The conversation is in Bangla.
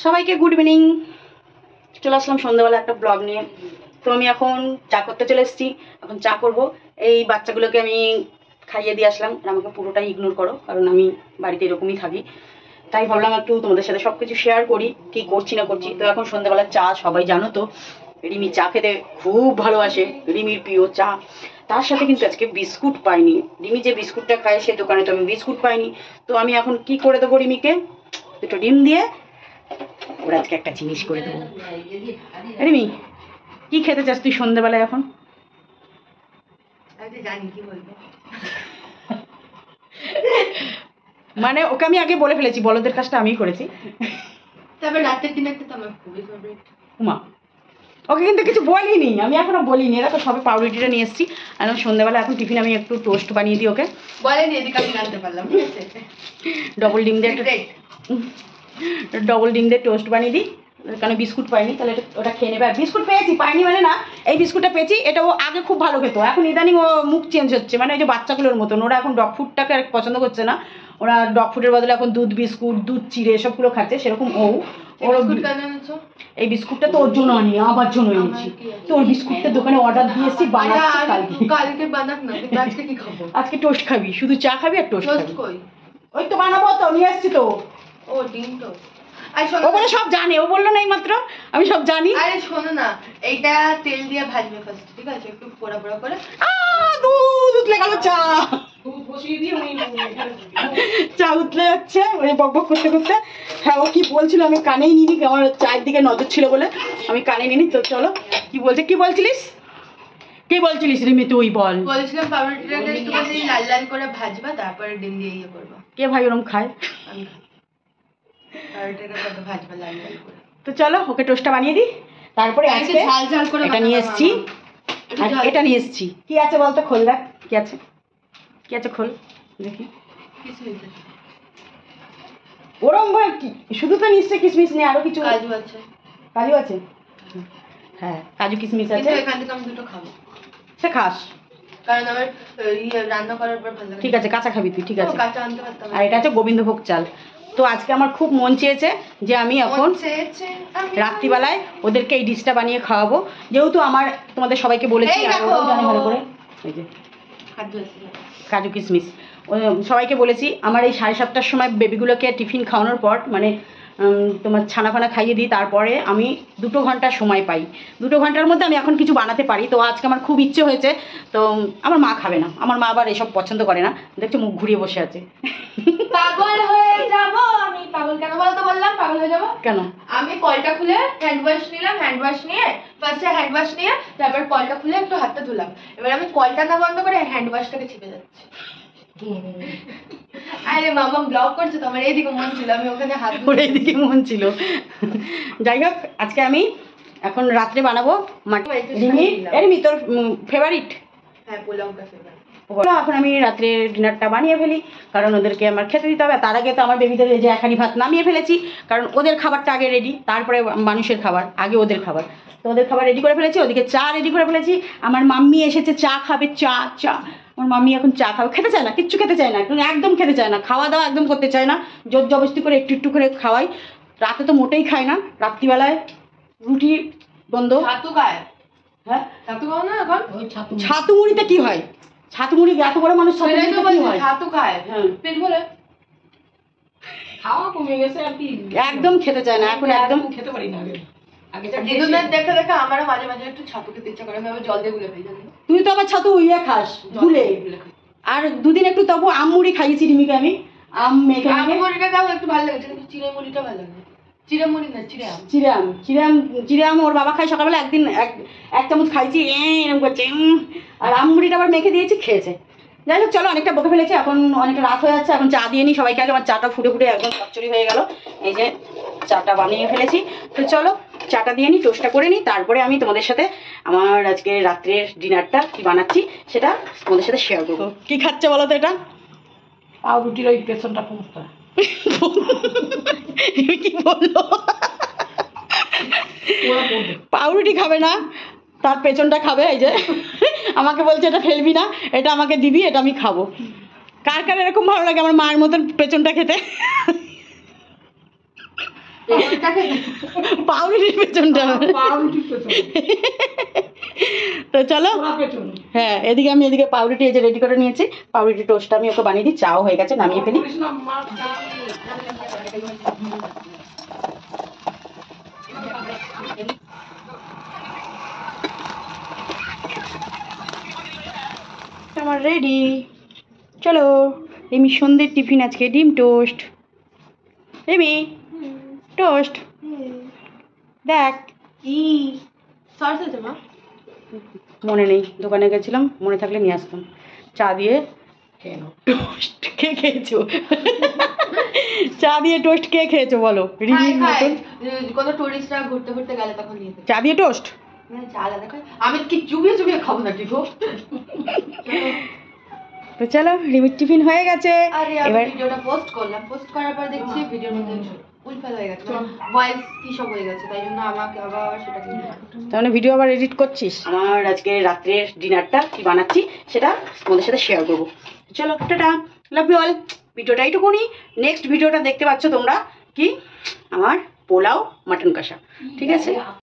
সবাইকে গুড ইভিনিং। চলে আসলাম সন্ধ্যাবেলা একটা ব্লগ নিয়ে। তো আমি এখন চা করতে চলে এসেছি। এখন চা করব। এই বাচ্চাগুলোকে আমি খাইয়ে দিয়ে আসলাম, আর আমাকে পুরোটাই ইগনোর করো, কারণ আমি বাড়িতে এরকমই থাকি। তাই ভাবলাম একটু তোমাদের সাথে সব কিছু শেয়ার করি, কি করছি না করছি। তো এখন সন্ধ্যাবেলা চা, সবাই জানো তো রিমি চা খেতে খুব ভালোবাসে, রিমির প্রিয় চা। তার সাথে কিন্তু আজকে বিস্কুট পাইনি। রিমি যে বিস্কুটটা খায় সে দোকানে তো আমি বিস্কুট পাইনি। তো আমি এখন কি করে দেবো রিমিকে, দুটো ডিম দিয়ে ওরা আজকে একটা জিনিস করে দেবো। রিমি কি খেতে চাস তুই সন্ধ্যাবেলায় এখন? মানে ওকে আমি আগে বলে ফেলেছি, বলদের কাজটা আমিই করেছি। তবে রাতের ডিনারটা তো আমার খুবই ফেভারিট। উমা, ওকে কিন্তু কিছু বলিনি, আমি এখনো বলিনি। এরা তো সবে পাউরুটিটা নিয়ে এসেছি। আর সন্ধ্যাবেলা এখন টিফিন আমি একটু টোস্ট বানিয়ে দিই ওকে। বলেনি, এদিকে আমি জানতে পারলাম। ঠিক আছে, ডবল ডিম দিয়ে টোস্ট বানিয়ে দিই, কারণ বিস্কুট পাইনি। তাহলে ওটা খেয়ে নেবে। আর বিস্কুট পেয়েছি, পাইনি মানে না, এই বিস্কুটটা পেয়েছি। এটা ও আগে খুব ভালো খেতো, এখন ইদানিং ও মুখ চেঞ্জ হচ্ছে। মানে ওই যে বাচ্চাগুলোর মতন, ওরা এখন ডগ ফুডটাকে পছন্দ করছে না। ওরা ডগ ফুডের বদলে এখন দুধ বিস্কুট, দুধ চিড়ে এসবগুলো খাচ্ছে। সেরকম ওর এই বিস্কুটটা তো ওর জন্য আনি, আমার জন্য এনেছি। তো ওর বিস্কুটটা দোকানে অর্ডার দিয়েছি, বানাচ্ছি কালকে বানাক না। আজকে কি খাবো? আজকে টোস্ট খাবি, শুধু চা খাবি আর টোস্ট খাবি। ওই তো বানাবো, তো নিয়ে আসছি তো। ও ডিম তো ও বলে সব জানে, ও বললো না এই মাত্র আমি সব জানি। আরে শোনো না, এইটা তেল দিয়ে ভাজবে ফার্স্ট, ঠিক আছে? একটু পোড়া পোড়া করে। দুধ উতলে গেল, চা উতলে যাচ্ছে ওই বক বক করতে করতে। হ্যাঁ, ও কি বলছিল আমি কানেই নিনি, আমার চায়ের দিকে নজর ছিল বলে আমি কানে নিনি। তো চলো, কি বলছে, কি বলছিলিস রিমি? তুই বল। বলছিলাম পাউরুটিটাকে একটু লাল লাল করে ভাজবা, তারপরে ডিম দিয়ে ইয়ে করবা। কে ভাই ওরম খায়? আমি পাউরুটিটাকে ভাজবা লাল লাল করে। তো চলো ওকে টোস্টটা বানিয়ে দিই। তারপরে আজকে ঝাল ঝাল করে এটা নিয়ে এসেছি, আর এটা নিয়ে এসেছি। কি আছে বলতো? খোল দেখ, কি আছে, কি আছে খোল দেখি। ওরম ভাই কি শুধু তো নিশ্চয় কিশমিশ নেই, আরো কিছু? কাজু আছে। কাজু আছে? হ্যাঁ, কাজু কিশমিশ আছে। এখান থেকে আমি দুটো খাবো। সে খাস, কারণ আমার রান্না করার পর ভালো লাগে। ঠিক আছে, কাঁচা খাবি তুই, ঠিক আছে। কাঁচা আনতে পারতাম। আর এটা আছে গোবিন্দভোগ চাল। তো আজকে আমার খুব মন চেয়েছে যে আমি এখন রাত্রিবেলায় ওদেরকে এই ডিশটা বানিয়ে খাওয়াবো। যেহেতু আমার তোমাদের সবাইকে বলেছি, আর ওরাও জানে ভালো করে, এই যে কাজু কিশমিশ সবাইকে বলেছি। আমার এই 7:30টার সময় বেবিগুলোকে টিফিন খাওয়ানোর পর, মানে তোমার ছানা ফানা খাইয়ে দিই, তারপরে আমি 2 ঘন্টা সময় পাই। 2 ঘন্টার মধ্যে আমি এখন কিছু বানাতে পারি। তো আজকে আমার খুব ইচ্ছে হয়েছে। তো আমার মা খাবে না, আমার মা আবার এসব পছন্দ করে না। দেখছো মুখ ঘুরিয়ে বসে আছে। পাগল হয়ে যাব আমি। পাগল কেন বলো তো? বললাম পাগল হয়ে যাবো কেন? আমি কলটা খুলে হ্যান্ড ওয়াশ নিলাম, হ্যান্ড ওয়াশ নিয়ে ফার্স্টে হ্যান্ড ওয়াশ নিয়ে তারপর কলটা খুলে একটু হাতটা ধুলাম। এবার আমি কলটা না বন্ধ করে হ্যান্ড ওয়াশটাকে ছিপে যাচ্ছি। আরে মামা ব্লগ করছে তো, আমার এইদিকে মন ছিল, আমি ওখানে হাত ধরে এইদিকে মন ছিল। যাই হোক, আজকে আমি এখন রাত্রে বানাবো রিমি তোর ফেভারিট। হ্যাঁ, পোলাওটা ফেভারিট। এখন আমি রাত্রে ডিনারটা বানিয়ে ফেলি, কারণ ওদেরকে আমার খেতে দিতে হবে। তার আগে তো আমার বেবিদের যে একানি ভাত নামিয়ে ফেলেছি, কারণ ওদের খাবারটা আগে রেডি, তারপরে মানুষের খাবার, আগে ওদের খাবার। তো ওদের খাবার রেডি করে ফেলেছি, ওদিকে চা রেডি করে ফেলেছি। আমার মাম্মি এসেছে, চা খাবে, চা। আমার মাম্মি এখন চা খাবে, খেতে চায় না, কিচ্ছু খেতে চায় না, একদম খেতে চায় না, খাওয়া দাওয়া একদম করতে চায় না। জোর জবরদস্তি করে একটু একটু করে খাওয়াই। রাতে তো মোটেই খায় না, রাত্রিবেলায় রুটি বন্ধ। ছাতু খায়? হ্যাঁ, ছাতু খাও না এখন? ছাতু মুড়িতে কি হয়? ছাতু মুড়ি এত বড় মানুষ ছাতু খায়, পেট ভরে খাওয়া কমে গেছে আর কি, একদম খেতে চায় না এখন, একদম খেতে পারি না। দিদুনের দেখে দেখে আমারও মাঝে মাঝে একটু ছাতু খেতে ইচ্ছা করে, আমি আবার জল দিয়ে গুলে খাই। জানি তুই তো আবার ছাতু ইয়ে খাস গুলে। আর দুদিন একটু তবু আম মুড়ি খাইয়েছি রিমিকে আমি, আম মেখে। আম মুড়িটা তাও একটু ভালো লেগেছে, কিন্তু চিড়ে মুড়িটা ভালো লাগে। চিড়ে মুড়ি না, চিড়ে আম ওর বাবা খায় সকালবেলা, একদিন এক চামচ খাইছি, এরকম করছে। আর আম মুড়িটা আবার মেখে দিয়েছি, খেয়েছে। যাই হোক, চলো অনেকটা বকে ফেলেছি, এখন অনেকটা রাত হয়ে যাচ্ছে। এখন চা দিয়ে নিই সবাইকে আগে। আমার চাটা ফুটে ফুটে একদম চচ্চড়ি হয়ে গেল। এই যে চাটা বানিয়ে ফেলেছি। তো চলো চাটা দিয়ে নিই, টোস্টটা করে নিই, তারপরে আমি তোমাদের সাথে আমার আজকে রাত্রের ডিনারটা কি বানাচ্ছি সেটা তোমাদের সাথে শেয়ার করবো। কি খাচ্ছে বলো তো? এটা পাউরুটির ওই পেছনটা পুরোটা। কি বললো? পাউরুটি খাবে না, তার পেছনটা খাবে। এই যে আমাকে বলছে এটা ফেলবি না, এটা আমাকে দিবি, এটা আমি খাবো। কার কার এরকম ভালো লাগে আমার মায়ের মতন পেছনটা খেতে? এমনটাকে পাউরুটির পেছনটা। তো চলো, হ্যাঁ এদিকে আমি এদিকে পাউরুটি এই যে রেডি করে নিয়েছি। পাউরুটি টোস্টটা আমি ওকে বানিয়ে দিই, চাও হয়ে গেছে, নামিয়ে ফেলি। আমার রেডি। চলো, এমি সন্ধ্যের টিফিন আজকে ডিম টোস্ট। এমি টোস্ট দেখ। ই সস আছে মা? মনে নেই, দোকানে গেছিলাম, মনে থাকলে নিয়ে আসতাম। চা দিয়ে টোস্ট কে খেয়েছো? চা দিয়ে টোস্ট কে খেয়েছো বলো? রিমির মতন কোনো টুরিস্টরা ঘুরতে ঘুরতে গেলে তখন নিয়ে যেতে। চা দিয়ে টোস্ট। চা আলাদা খাই, আমি কি চুবিয়ে চুবিয়ে খাবো নাকি গো? তো চলো, রিমির টিফিন হয়ে গেছে। আরে আমি এবার ভিডিওটা পোস্ট করলাম, পোস্ট করার পর দেখছি ভিডিওর মধ্যে উল্টাল হয়ে গেছে, ভয়েস কি সব হয়ে গেছে, তাই জন্য আমাকে আবার সেটাকে তার মানে ভিডিও আবার এডিট করছিস? আমার আজকে রাত্রের ডিনারটা কি বানাচ্ছি সেটা তোমাদের সাথে শেয়ার করবো। চলো টাটা, লাভ ইউ অল। ভিডিওটা এইটুকুনি। নেক্সট ভিডিওটা দেখতে পাচ্ছ তোমরা কি আমার পোলাও মাটন কষা, ঠিক আছে?